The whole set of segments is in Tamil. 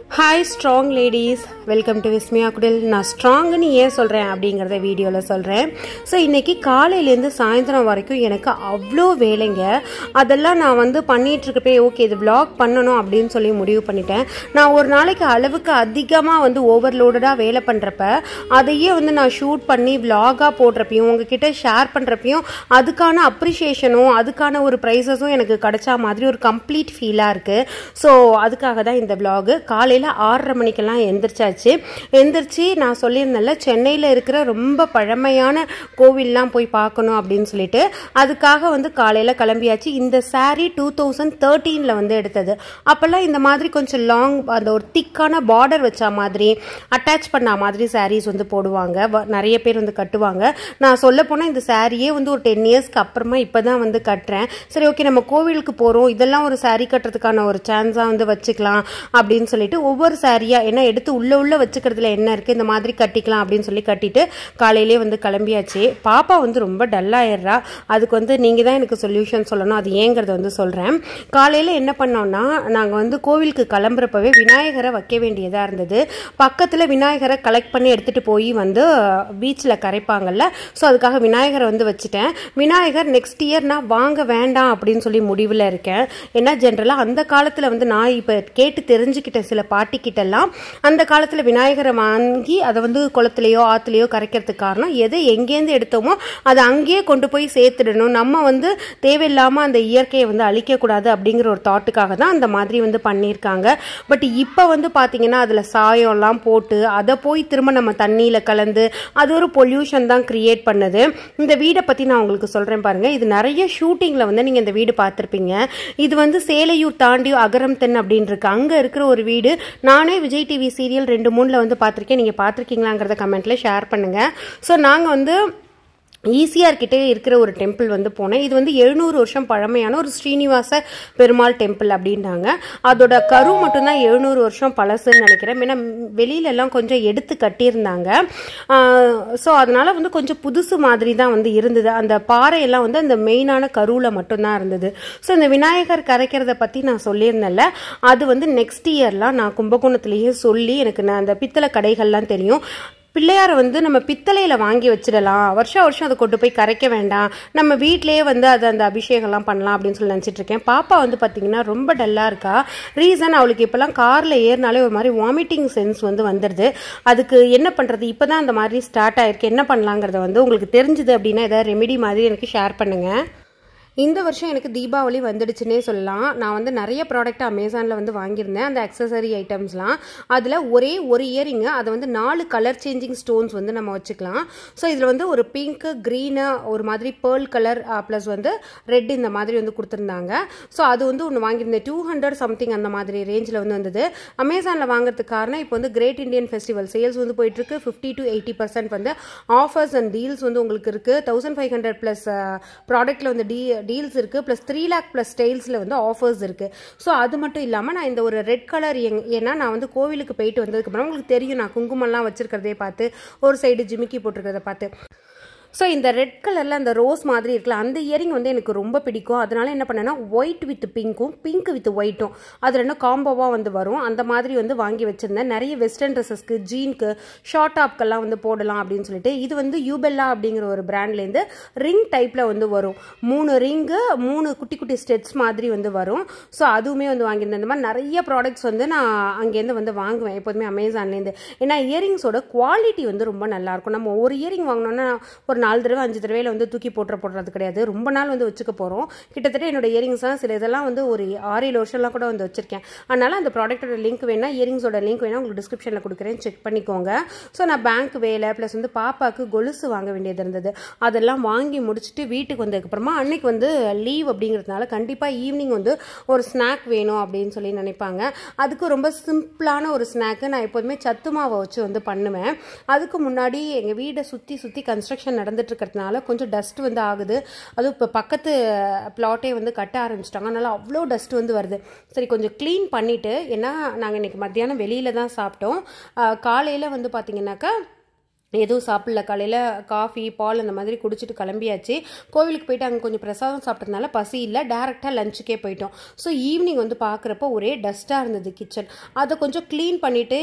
Hi strong ladies, welcome to Vismaya குடில். நான் ஸ்ட்ராங்குன்னு ஏன் சொல்கிறேன் அப்படிங்கிறத வீடியோவில் சொல்கிறேன். ஸோ இன்றைக்கி காலையிலேருந்து சாயந்தரம் வரைக்கும் எனக்கு அவ்வளோ வேலைங்க. அதெல்லாம் நான் பண்ணிகிட்ருக்கப்பே ஓகே இது விளாக் பண்ணணும் அப்படின்னு சொல்லி முடிவு பண்ணிட்டேன். நான் ஒரு நாளைக்கு அளவுக்கு அதிகமாக ஓவர்லோடாக வேலை பண்ணுறப்ப அதையே நான் ஷூட் பண்ணி விளாகாக போடுறப்பையும் உங்ககிட்ட ஷேர் பண்ணுறப்பையும் அதுக்கான அப்ரிஷியேஷனும் அதுக்கான ஒரு ப்ரைஸஸும் எனக்கு கிடைச்சா மாதிரி ஒரு கம்ப்ளீட் ஃபீலாக இருக்குது. ஸோ அதுக்காக தான் இந்த விளாகு. காலையில் 6:30 மணிக்கெல்லாம் எந்திரிச்சு நான் சொல்லியிருந்தேன்ல சென்னையில் இருக்கிற ரொம்ப பழமையான கோவில்லாம் போய் பார்க்கணும் அப்படின்னு சொல்லிட்டு அதுக்காக காலையில் கிளம்பியாச்சு. இந்த சாரீ 2013 எடுத்தது. அப்போல்லாம் இந்த மாதிரி கொஞ்சம் லாங் அந்த ஒரு திக்கான பார்டர் வச்ச மாதிரி அட்டாச் பண்ண மாதிரி சாரீஸ் போடுவாங்க. நிறைய பேர் கட்டுவாங்க. நான் சொல்ல போனால் இந்த சாரியே ஒரு 10 இயர்ஸ்க்கு அப்புறமா இப்போ தான் கட்டுறேன். சரி ஓகே நம்ம கோவிலுக்கு போகிறோம், இதெல்லாம் ஒரு சாரீ கட்டுறதுக்கான ஒரு சான்ஸாக வச்சுக்கலாம் அப்படின்னு சொல்லிட்டு ஒவ்வொரு சாரியா என்ன எடுத்து உள்ள வச்சுக்கிறதுல என்ன இருக்கு இந்த மாதிரி கட்டிக்கலாம் அப்படின்னு சொல்லி கட்டிட்டு காலையிலே கிளம்பியாச்சு. பாப்பா ரொம்ப டல்லாயிடுறா. அதுக்கு நீங்க தான் எனக்கு சொல்யூஷன் சொல்லணும். அது ஏங்கிறத சொல்றேன். காலையில என்ன பண்ணோம்னா நாங்க கோவிலுக்கு கிளம்புறப்பவே விநாயகரை வைக்க வேண்டியதா இருந்தது. பக்கத்துல விநாயகரை கலெக்ட் பண்ணி எடுத்துட்டு போய் பீச்ல கரைப்பாங்கல்ல. ஸோ அதுக்காக விநாயகரை வச்சுட்டேன். விநாயகர் நெக்ஸ்ட் இயர் நான் வாங்க வேண்டாம் அப்படின்னு சொல்லி முடிவில் இருக்கேன். ஏன்னா ஜென்ரலா அந்த காலத்துல நான் இப்ப கேட்டு தெரிஞ்சுக்கிட்ட சில பாட்டிக்கிட்டெல்லாம் அந்த காலத்துல விநாயகரை வாங்கி அதை குளத்திலேயோ ஆத்துலயோ கரைக்கிறதுக்கு காரணம் எதை எங்கேருந்து எடுத்தோமோ அதை அங்கேயே கொண்டு போய் சேர்த்துடணும், நம்ம தேவையில்லாம அந்த இயற்கையை அழிக்க கூடாது அப்படிங்கிற ஒரு தாட்டுக்காக தான் அந்த மாதிரி பண்ணியிருக்காங்க. பட் இப்ப பாத்தீங்கன்னா அதுல சாயம் எல்லாம் போட்டு அதை போய் திரும்ப நம்ம தண்ணியில கலந்து அது ஒரு பொல்யூஷன் தான் கிரியேட் பண்ணுது. இந்த வீடை பத்தி நான் உங்களுக்கு சொல்றேன் பாருங்க. இது நிறைய ஷூட்டிங்ல நீங்க இந்த வீடு பார்த்திருப்பீங்க. இது சேலையூர் தாண்டி அகரம் தென் அப்படின்னு இருக்கு. அங்க இருக்கிற ஒரு வீடு. நானே விஜய் டிவி சீரியல் 2-3 பார்த்திருக்கேன். நீங்க பார்த்திருக்கீங்களாங்கிறத கமெண்ட்ல ஷேர் பண்ணுங்க. ஸோ நாங்க ஈசிஆர் கிட்டே இருக்கிற ஒரு டெம்பிள் போனேன். இது 700 வருஷம் பழமையான ஒரு ஸ்ரீனிவாச பெருமாள் டெம்பிள் அப்படின்றாங்க. அதோட கரு மட்டும்தான் 700 வருஷம் பழசுன்னு நினைக்கிறேன். ஏன்னா வெளியில எல்லாம் கொஞ்சம் எடுத்து கட்டியிருந்தாங்க. ஸோ அதனால கொஞ்சம் புதுசு மாதிரி தான் இருந்தது. அந்த பாறையெல்லாம் அந்த மெயினான கருவில் மட்டும்தான் இருந்தது. ஸோ இந்த விநாயகர் கரைக்கிறத பற்றி நான் சொல்லியிருந்தேன்ல, அது நெக்ஸ்ட் இயர்லாம் நான் கும்பகோணத்திலேயே சொல்லி எனக்கு அந்த பித்தளை கடைகள்லாம் தெரியும். பிள்ளையாரை நம்ம பித்தளையில வாங்கி வச்சிடலாம், வருஷம் அதை கொண்டு போய் கரைக்க வேண்டாம், நம்ம வீட்டிலேயே அது அந்த அபிஷேகம்லாம் பண்ணலாம் அப்படின்னு சொல்லி நினச்சிட்டு இருக்கேன். பாப்பா பார்த்தீங்கன்னா ரொம்ப டல்லா இருக்கா. ரீசன் அவளுக்கு இப்பெல்லாம் கார்ல ஏறினாலே ஒரு மாதிரி வாமிட்டிங் சென்ஸ் வந்துடுது. அதுக்கு என்ன பண்றது, இப்பதான் அந்த மாதிரி ஸ்டார்ட் ஆயிருக்கு. என்ன பண்ணலாங்கிறத உங்களுக்கு தெரிஞ்சது அப்படின்னா ஏதாவது ரெமெடி மாதிரி எனக்கு ஷேர் பண்ணுங்க. இந்த வருஷம் எனக்கு தீபாவளி வந்துடுச்சுன்னே சொல்லலாம். நான் நிறைய ப்ராடக்ட் அமேசானில் வாங்கியிருந்தேன். அந்த அக்சசரி ஐட்டம்ஸ்லாம் அதில் ஒரே ஒரு இயரிங்கு அதை 4 கலர் சேஞ்சிங் ஸ்டோன்ஸ் நம்ம வச்சுக்கலாம். ஸோ இதில் ஒரு பிங்க்கு க்ரீனு ஒரு மாதிரி பேர்ல் கலர் ப்ளஸ் ரெட் இந்த மாதிரி கொடுத்துருந்தாங்க. ஸோ அது ஒன்று வாங்கியிருந்தேன். 200 சம்திங் அந்த மாதிரி ரேஞ்சில் வந்தது. அமேசானில் வாங்குறதுக்கு காரணம் இப்போ கிரேட் இண்டியன் ஃபெஸ்டிவல் சேல்ஸ் போயிட்டுருக்கு. 50 to 80% ஆஃபர்ஸ் அண்ட் டீல்ஸ் உங்களுக்கு இருக்குது. 1500 ப்ளஸ் ப்ராடக்டில் டீல்ஸ் இருக்கு. பிளஸ் 3 lakh பிளஸ் ஸ்டைல்ஸ்ல ஆஃபர்ஸ் இருக்கு. ஸோ அது மட்டும் இல்லாமல் நான் இந்த ஒரு ரெட் கலர் ஏன்னா நான் கோவிலுக்கு போயிட்டு வந்ததுக்கு அப்புறம் உங்களுக்கு தெரியும் நான் குங்குமம்லாம் வச்சிருக்கிறதே பார்த்து ஒரு சைடு ஜிமிக்கி போட்டிருக்கிறத பார்த்து. ஸோ இந்த ரெட் கலரில் அந்த ரோஸ் மாதிரி இருக்குல்ல, அந்த இயரிங் எனக்கு ரொம்ப பிடிக்கும். அதனால என்ன பண்ணேன்னா ஒயிட் வித் பிங்க்கும் பிங்க் வித் ஒயிட்டும் அது ரெண்டும் காம்போவாக வரும். அந்த மாதிரி வாங்கி வச்சிருந்தேன். நிறைய வெஸ்டர்ன் ட்ரெஸ்ஸஸ்க்கு, ஜீனுக்கு, ஷார்ட் டாப்க்கெல்லாம் போடலாம் அப்படின்னு சொல்லிட்டு இது யூபெல்லா அப்படிங்கிற ஒரு பிராண்ட்லேருந்து ரிங் டைப்பில் வரும். 3 ரிங்கு 3 குட்டி குட்டி ஸ்டெட்ஸ் மாதிரி வரும். ஸோ அதுவுமே வாங்கியிருந்தேன். இந்த மாதிரி நிறைய ப்ராடக்ட்ஸ் நான் அங்கேருந்து வாங்குவேன் எப்போதுமே அமேசான்லேருந்து. ஏன்னா இயரிங்ஸோட குவாலிட்டி ரொம்ப நல்லாயிருக்கும். நம்ம ஒரு இயரிங் வாங்கினோன்னா ஒரு 4 தடவை 5 தடவையில் தூக்கி போடுறது கிடையாது. ரொம்ப நாள் வச்சுக்க போகிறோம். கிட்டத்தட்ட என்னோட இயரிங்ஸ்லாம் சில இதெல்லாம் ஒரு 6-7 வருஷம்லாம் கூட வச்சிருக்கேன். அதனால அந்த ப்ராடக்டோட லிங்க் வேணா, இயரிங்ஸோட லிங்க் வேணா உங்களுக்கு டிஸ்கிரிப்ஷனில் கொடுக்குறேன், செக் பண்ணிக்கோங்க. ஸோ நான் பேங்க் வேலை ப்ளஸ் பாப்பாவுக்கு கொலுசு வாங்க வேண்டியது இருந்தது. அதெல்லாம் வாங்கி முடிச்சுட்டு வீட்டுக்கு வந்ததுக்கப்புறமா அன்னைக்கு லீவ் அப்படிங்கிறதுனால கண்டிப்பாக ஈவினிங் ஒரு ஸ்நாக் வேணும் அப்படின்னு சொல்லி நினைப்பாங்க. அதுக்கு ரொம்ப சிம்பிளான ஒரு ஸ்நாக்கு நான் எப்போதுமே சத்து மாவை வச்சு பண்ணுவேன். அதுக்கு முன்னாடி எங்கள் வீடை சுற்றி கன்ஸ்ட்ரக்ஷன் நடந்துட்டு இருக்கிறதுனால கொஞ்சம் டஸ்ட் ஆகுது. அதுவும் இப்போ பக்கத்து பிளாட்டே கட்ட ஆரம்பிச்சிட்டாங்க. அதனால அவ்வளோ டஸ்ட் வருது. சரி கொஞ்சம் க்ளீன் பண்ணிட்டு, ஏன்னா நாங்கள் இன்னைக்கு மத்தியானம் வெளியில தான் சாப்பிட்டோம். காலையில் பார்த்தீங்கன்னாக்கா எதுவும் சாப்பிடல, காலையில் காஃபி பால் அந்த மாதிரி குடிச்சிட்டு கிளம்பியாச்சு. கோவிலுக்கு போயிட்டு அங்கே கொஞ்சம் பிரசாதம் சாப்பிட்டதுனால பசி இல்லை, டேரெக்டாக லஞ்சுக்கே போயிட்டோம். ஸோ ஈவினிங் வந்து பார்க்குறப்போ ஒரே டஸ்ட்டாக இருந்தது கிச்சன். அதை கொஞ்சம் க்ளீன் பண்ணிவிட்டு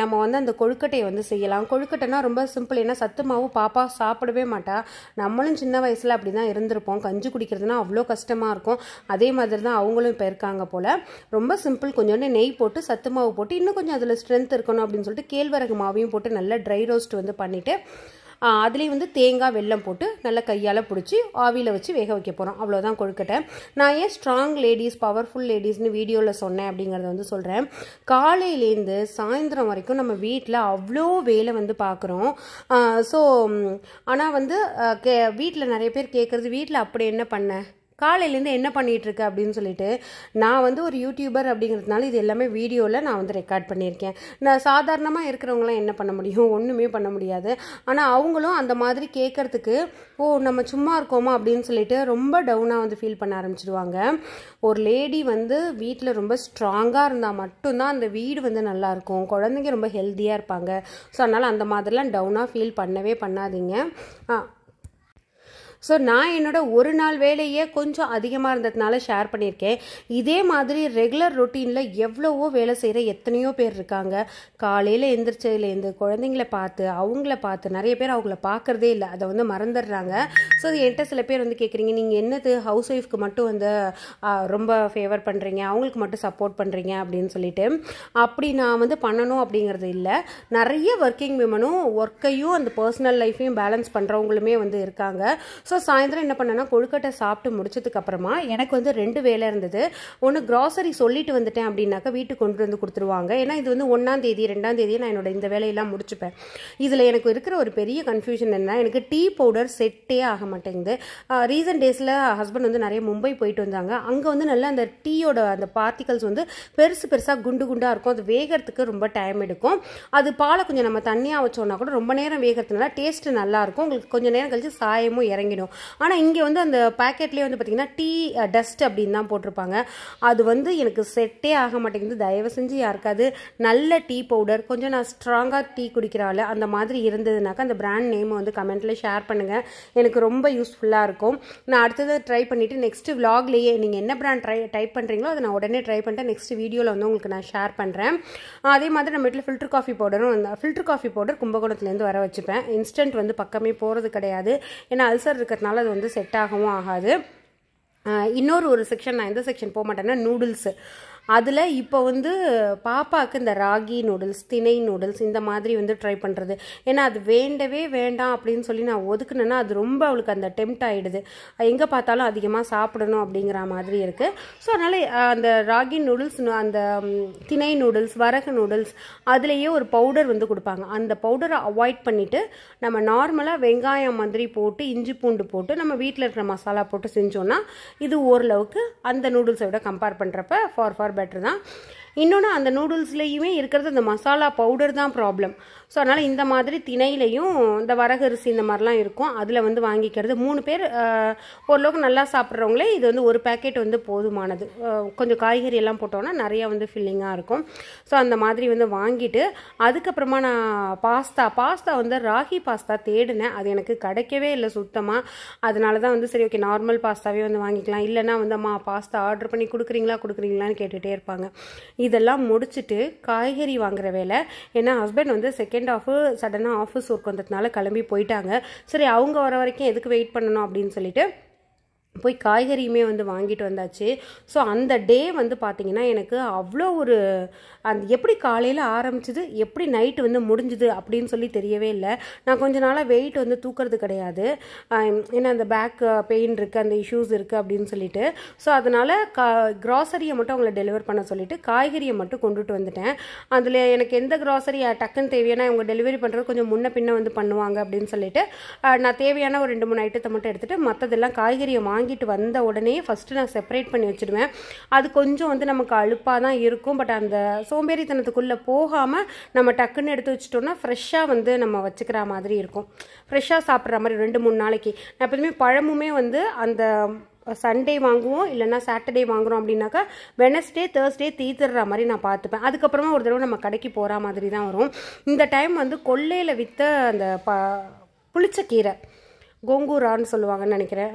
நம்ம வந்து அந்த கொழுக்கட்டையை வந்து செய்யலாம். கொழுக்கட்டைனா ரொம்ப சிம்பிள், ஏன்னா சத்து மாவு பாப்பா சாப்பிடவே மாட்டா. நம்மளும் சின்ன வயசில் அப்படி தான் இருந்திருப்போம். கஞ்சி குடிக்கிறதுனா அவ்வளோ கஷ்டமாக இருக்கும். அதே மாதிரி தான் அவங்களும் இப்போ இருக்காங்க போல். ரொம்ப சிம்பிள், கொஞ்சோண்டு நெய் போட்டு சத்து மாவு போட்டு இன்னும் கொஞ்சம் அதில் ஸ்ட்ரென்த் இருக்கணும் அப்படின்னு சொல்லிட்டு கேழ்வரகு மாவையும் போட்டு நல்லா ட்ரை ரோஸ்ட் வந்து பண்ணிவிட்டு அதுலேயும் வந்து தேங்காய் வெல்லம் போட்டு நல்லா கையால் பிடிச்சி ஆவியில் வச்சு வேக வைக்க போகிறோம். அவ்வளோதான் கொழுக்கட்டை. நான் ஏன் ஸ்ட்ராங் லேடிஸ் பவர்ஃபுல் லேடிஸ்னு வீடியோவில் சொன்னேன் அப்படிங்கிறத வந்து சொல்கிறேன். காலையிலேருந்து சாயந்தரம் வரைக்கும் நம்ம வீட்டில் அவ்வளோ வேலை வந்து பார்க்குறோம். ஸோ ஆனால் வந்து வீட்டில் நிறைய பேர் கேட்குறது, வீட்டில் அப்படி என்ன பண்ண, காலையிலேருந்து என்ன பண்ணிகிட்டு இருக்கு அப்படின்னு சொல்லிட்டு. நான் வந்து ஒரு யூடியூபர் அப்படிங்கிறதுனால இது எல்லாமே வீடியோவில் நான் வந்து ரெக்கார்ட் பண்ணியிருக்கேன். நான் சாதாரணமாக இருக்கிறவங்களாம் என்ன பண்ண முடியும், ஒன்றுமே பண்ண முடியாது. ஆனால் அவங்களும் அந்த மாதிரி கேட்குறதுக்கு, ஓ நம்ம சும்மா இருக்கோமா அப்படின்னு சொல்லிட்டு ரொம்ப டவுனாக வந்து ஃபீல் பண்ண ஆரம்பிச்சிடுவாங்க. ஒரு லேடி வந்து வீட்டில் ரொம்ப ஸ்ட்ராங்காக இருந்தால் மட்டும்தான் அந்த வீடு வந்து நல்லாயிருக்கும், குழந்தைங்க ரொம்ப ஹெல்த்தியாக இருப்பாங்க. ஸோ அதனால் அந்த மாதிரிலாம் டவுனாக ஃபீல் பண்ணவே பண்ணாதீங்க. ஸோ நான் என்னோட ஒரு நாள் வேலையே கொஞ்சம் அதிகமாக இருந்ததுனால ஷேர் பண்ணியிருக்கேன். இதே மாதிரி ரெகுலர் ரொட்டீனில் எவ்வளவோ வேலை செய்கிற எத்தனையோ பேர் இருக்காங்க. காலையில் எந்திரிச்சதுலேருந்து குழந்தைங்கள பார்த்து அவங்கள பார்த்து நிறைய பேர் அவங்கள பார்க்குறதே இல்லை, அதை வந்து மறந்துடுறாங்க. ஸோ என்கிட்ட சில பேர் வந்து கேட்குறீங்க, நீங்கள் என்னது ஹவுஸ் ஒய்ஃப்க்கு மட்டும் வந்து ரொம்ப ஃபேவர் பண்ணுறீங்க, அவங்களுக்கு மட்டும் சப்போர்ட் பண்ணுறீங்க அப்படின்னு சொல்லிட்டு. அப்படி நான் வந்து பண்ணணும் அப்படிங்கிறது இல்லை. நிறைய ஒர்க்கிங் விமனும் ஒர்க்கையும் அந்த பர்சனல் லைஃப்பையும் பேலன்ஸ் பண்ணுறவங்களுமே வந்து இருக்காங்க. ஸோ சாயந்தரம் என்ன பண்ணேன்னா, கொழுக்கட்டை சாப்பிட்டு முடிச்சதுக்கு அப்புறமா எனக்கு வந்து 2 வேலை இருந்தது. ஒன்று கிராசரி சொல்லிட்டு வந்துட்டேன் அப்படின்னாக்கா வீட்டுக்கு கொண்டு வந்து கொடுத்துருவாங்க. ஏன்னா இது வந்து 1ஆம் தேதி 2ஆம் தேதி நான் என்னோட இந்த வேலையெல்லாம் முடிச்சுப்பேன். இதில் எனக்கு இருக்கிற ஒரு பெரிய கன்ஃபியூஷன் என்ன, எனக்கு டீ பவுடர் செட்டே ஆக மாட்டேங்குது. ரீசன்ட் டேஸில் ஹஸ்பண்ட் வந்து நிறைய மும்பை போயிட்டு வந்தாங்க. அங்கே வந்து நல்லா அந்த டீயோட அந்த பார்ட்டிகல்ஸ் வந்து பெருசாக குண்டாக இருக்கும். அது வேகிறதுக்கு ரொம்ப டைம் எடுக்கும். அது பாலை கொஞ்சம் நம்ம தண்ணியாக வச்சோன்னா கூட ரொம்ப நேரம் வேகிறதுனால டேஸ்ட்டு நல்லாயிருக்கும். உங்களுக்கு கொஞ்சம் நேரம் கழிச்சு சாயமும் இறங்கிடும். ஆனால் இங்கே வந்து அந்த பேக்கெட்லேயே வந்து பார்த்தீங்கன்னா டீ டஸ்ட் அப்படின்னு தான் போட்டிருப்பாங்க. அது வந்து எனக்கு செட்டே ஆக மாட்டேங்குது. தயவு செஞ்சு யாருக்காவது நல்ல டீ பவுடர், கொஞ்சம் நான் ஸ்ட்ராங்காக டீ குடிக்கிறாள் அந்த மாதிரி இருந்ததுனாக்கா அந்த பிராண்ட் நேமை வந்து கமெண்ட்டில் ஷேர் பண்ணுங்கள். எனக்கு ரொம்ப யூஸ்ஃபுல்லாக இருக்கும். நான் அடுத்தது ட்ரை பண்ணிவிட்டு நெக்ஸ்ட் விலாக்லேயே நீங்கள் என்ன பிராண்ட் டைப் பண்ணுறீங்களோ அதை நான் உடனே ட்ரை பண்ணிட்டு நெக்ஸ்ட் வீடியோவில் வந்து உங்களுக்கு நான் ஷேர் பண்ணுறேன். அதே மாதிரி நம்ம வீட்டில் ஃபில்டர் காஃபி பவுடரும், ஃபில்டர் காஃபி பவுடர் கும்பகோணத்துலேருந்து வர வச்சுப்பேன். இன்ஸ்டன்ட் வந்து பக்கமே போகிறது கிடையாது. ஏன்னா அல்சர் இருக்கிறதுனால அது வந்து செட் ஆகவும் ஆகாது. இன்னொரு செக்ஷன், நான் எந்த செக்ஷன் போக மாட்டேன்னா நூடுல்ஸு. அதில் இப்போ வந்து பாப்பாவுக்கு இந்த ராகி நூடுல்ஸ், திணை நூடுல்ஸ் இந்த மாதிரி வந்து ட்ரை பண்ணுறது. ஏன்னா அது வேண்டவே வேண்டாம் அப்படின்னு சொல்லி நான் ஒதுக்குனேன்னா அது ரொம்ப அவளுக்கு அந்த டெம்ட் ஆகிடுது. எங்கே பார்த்தாலும் அதிகமாக சாப்பிடணும் அப்படிங்கிற மாதிரி இருக்குது. ஸோ அதனால் அந்த ராகி நூடுல்ஸ், அந்த திணை நூடுல்ஸ், வரகு நூடுல்ஸ் அதுலேயே ஒரு பவுடர் வந்து கொடுப்பாங்க. அந்த பவுடரை அவாய்ட் பண்ணிவிட்டு நம்ம நார்மலாக வெங்காயம் மாதிரி போட்டு இஞ்சி பூண்டு போட்டு நம்ம வீட்டில் இருக்கிற மசாலா போட்டு செஞ்சோன்னா இது ஓரளவுக்கு அந்த நூடுல்ஸை விட கம்பேர் பண்ணுறப்ப ஃபார் பெட்டர் தான். இன்னொன்று அந்த நூடுல்ஸ்லேயுமே இருக்கிறது அந்த மசாலா பவுடர் தான் ப்ராப்ளம். ஸோ அதனால் இந்த மாதிரி திணையிலையும் இந்த வரகரிசி இந்த மாதிரிலாம் இருக்கும், அதில் வந்து வாங்கிக்கிறது. 3 பேர் ஓரளவுக்கு நல்லா சாப்பிட்றவங்களே இது வந்து ஒரு பேக்கெட் வந்து போதுமானது. கொஞ்சம் காய்கறி எல்லாம் போட்டோன்னா நிறையா வந்து ஃபில்லிங்காக இருக்கும். ஸோ அந்த மாதிரி வந்து வாங்கிட்டு அதுக்கப்புறமா நான் பாஸ்தா வந்து ராகி பாஸ்தா தேடினேன். அது எனக்கு கிடைக்கவே இல்லை சுத்தமாக. அதனால தான் வந்து சரி ஓகே நார்மல் பாஸ்தாவே வந்து வாங்கிக்கலாம். இல்லைனா வந்து அம்மா பாஸ்தா ஆர்டர் பண்ணி கொடுக்குறீங்களான்னு கேட்டுகிட்டே இருப்பாங்க. இதெல்லாம் முடிச்சுட்டு காய்கறி வாங்குற வேலை. ஏன்னா ஹஸ்பண்ட் வந்து செகண்ட் ஹாஃபு சடனாக ஆஃபீஸ் ஒர்க் வந்ததுனால கிளம்பி போயிட்டாங்க. சரி அவங்க வர வரைக்கும் எதுக்கு வெயிட் பண்ணணும் அப்படின்னு சொல்லிட்டு போய் காய்கறியுமே வந்து வாங்கிட்டு வந்தாச்சு. ஸோ அந்த டே வந்து பார்த்திங்கன்னா எனக்கு அவ்வளோ ஒரு அந்த எப்படி காலையில் ஆரம்பிச்சிது எப்படி நைட்டு வந்து முடிஞ்சுது அப்படின்னு சொல்லி தெரியவே இல்லை. நான் கொஞ்ச நாளாக வெயிட் வந்து தூக்கிறது கிடையாது. ஏன்னா அந்த பேக் பெயின் இருக்குது, அந்த இஷ்யூஸ் இருக்குது அப்படின்னு சொல்லிட்டு. ஸோ அதனால் க்ராசரியை மட்டும் அவங்கள டெலிவர் பண்ண சொல்லிவிட்டு காய்கறியை மட்டும் கொண்டுட்டு வந்துட்டேன். அதில் எனக்கு எந்த க்ராசரி டக்குன்னு தேவையான இவங்க டெலிவரி பண்ணுறது கொஞ்சம் முன்ன பின்ன வந்து பண்ணுவாங்க அப்படின்னு சொல்லிட்டு நான் தேவையான ஒரு 2-3 ஐட்டத்தை மட்டும் எடுத்துகிட்டு மற்றதெல்லாம் காய்கறியை வாங்கிட்டு வந்த உடனே ஃபஸ்ட்டு நான் செப்பரேட் பண்ணி வச்சுடுவேன். அது கொஞ்சம் வந்து நமக்கு அலுப்பாக தான் இருக்கும். பட் அந்த சோம்பேறித்தனத்துக்குள்ளே போகாமல் நம்ம டக்குன்னு எடுத்து வச்சிட்டோம்னா ஃப்ரெஷ்ஷாக வந்து நம்ம வச்சுக்கிற மாதிரி இருக்கும். ஃப்ரெஷ்ஷாக சாப்பிட்ற மாதிரி 2-3 நாளைக்கு. நான் எப்போதுமே பழமுமே வந்து அந்த சண்டே வாங்குவோம், இல்லைன்னா சாட்டர்டே வாங்குகிறோம் அப்படின்னாக்கா வெனஸ்டே தேர்ஸ்டே தீத்துடுற மாதிரி நான் பார்த்துப்பேன். அதுக்கப்புறமா ஒரு தடவை நம்ம கடைக்கு போகிற மாதிரி தான் வரும். இந்த டைம் வந்து கொல்லையில் விற்ற அந்த புளிச்சக்கீரை, கோங்கூரான்னு சொல்லுவாங்கன்னு நினைக்கிறேன்,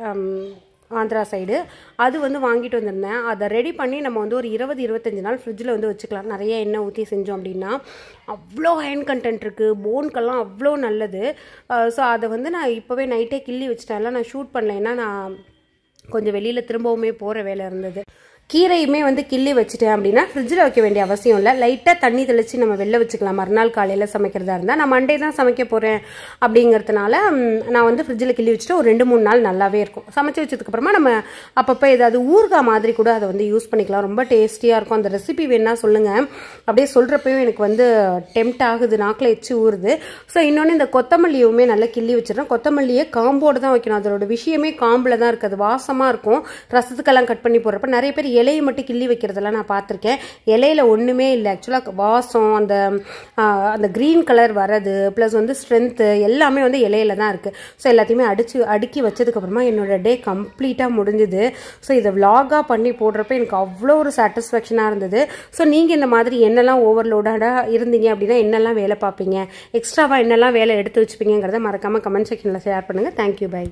ஆந்திரா சைடு, அது வந்து வாங்கிட்டு வந்திருந்தேன். அதை ரெடி பண்ணி நம்ம வந்து ஒரு 20-25 நாள் ஃப்ரிட்ஜில் வந்து வச்சுக்கலாம். நிறைய எண்ணெய் ஊற்றி செஞ்சோம் அப்படின்னா அவ்வளோ அயன் கண்டென்ட் இருக்குது, போனுக்கெல்லாம் அவ்வளோ நல்லது. ஸோ அதை வந்து நான் இப்போவே நைட்டே கிள்ளி வச்சுட்டேன். நான் ஷூட் பண்ணலைன்னா நான் கொஞ்சம் வெளியில் திரும்பவுமே போகிற வேலை இருந்தது. கீரையுமே வந்து கிள்ளி வச்சுட்டேன் அப்படின்னா ஃப்ரிட்ஜில் வைக்க வேண்டிய அவசியம் இல்லை. லைட்டாக தண்ணி தெளித்து நம்ம வெளில வச்சுக்கலாம். மறுநாள் காலையில் சமைக்கிறதா இருந்தால், நான் மண்டே தான் சமைக்க போகிறேன் அப்படிங்கிறதுனால நான் வந்து ஃப்ரிட்ஜில் கிள்ளி வச்சுட்டு ஒரு 2-3 நாள் நல்லாவே இருக்கும். சமைச்சு வச்சதுக்கப்புறமா நம்ம அப்பப்போ ஏதாவது ஊறுகாய் மாதிரி கூட அதை வந்து யூஸ் பண்ணிக்கலாம். ரொம்ப டேஸ்டியாக இருக்கும். அந்த ரெசிபி வேணா சொல்லுங்கள். அப்படியே சொல்கிறப்பையும் எனக்கு வந்து டெம்ட் ஆகுது, நாக்கில் எச்சு ஊறுது. ஸோ இன்னொன்று இந்த கொத்தமல்லியுமே நல்லா கிள்ளி வச்சிடறேன். கொத்தமல்லியை காம்போடு தான் வைக்கணும். அதோட விஷயமே காம்பில் தான் இருக்குது. அது வாசமாக இருக்கும். ரசத்துக்கெல்லாம் கட் பண்ணி போடுறப்ப நிறைய பேர் இலையை மட்டும் கிள்ளி வைக்கிறதெல்லாம் நான் பார்த்துருக்கேன். இலையில ஒன்றுமே இல்லை. ஆக்சுவலாக வாசம், அந்த க்ரீன் கலர் வரது ப்ளஸ் வந்து ஸ்ட்ரென்த்து எல்லாமே வந்து இலையில தான் இருக்குது. ஸோ எல்லாத்தையுமே அடுக்கி வச்சதுக்கப்புறமா என்னோட டே கம்ப்ளீட்டாக முடிஞ்சுது. ஸோ இதை விலாகாக பண்ணி போடுறப்ப எனக்கு அவ்வளோ ஒரு சாட்டிஸ்ஃபேக்ஷனாக இருந்தது. ஸோ நீங்கள் இந்த மாதிரி என்னெல்லாம் ஓவர்லோடாக இருந்தீங்க அப்படின்னா என்னெல்லாம் வேலை பார்ப்பீங்க, எக்ஸ்ட்ராவாக என்னெல்லாம் வேலை எடுத்து வச்சுப்பீங்கிறத மறக்காமல் கமெண்ட் செக்ஷனில் ஷேர் பண்ணுங்கள். Thank you, by.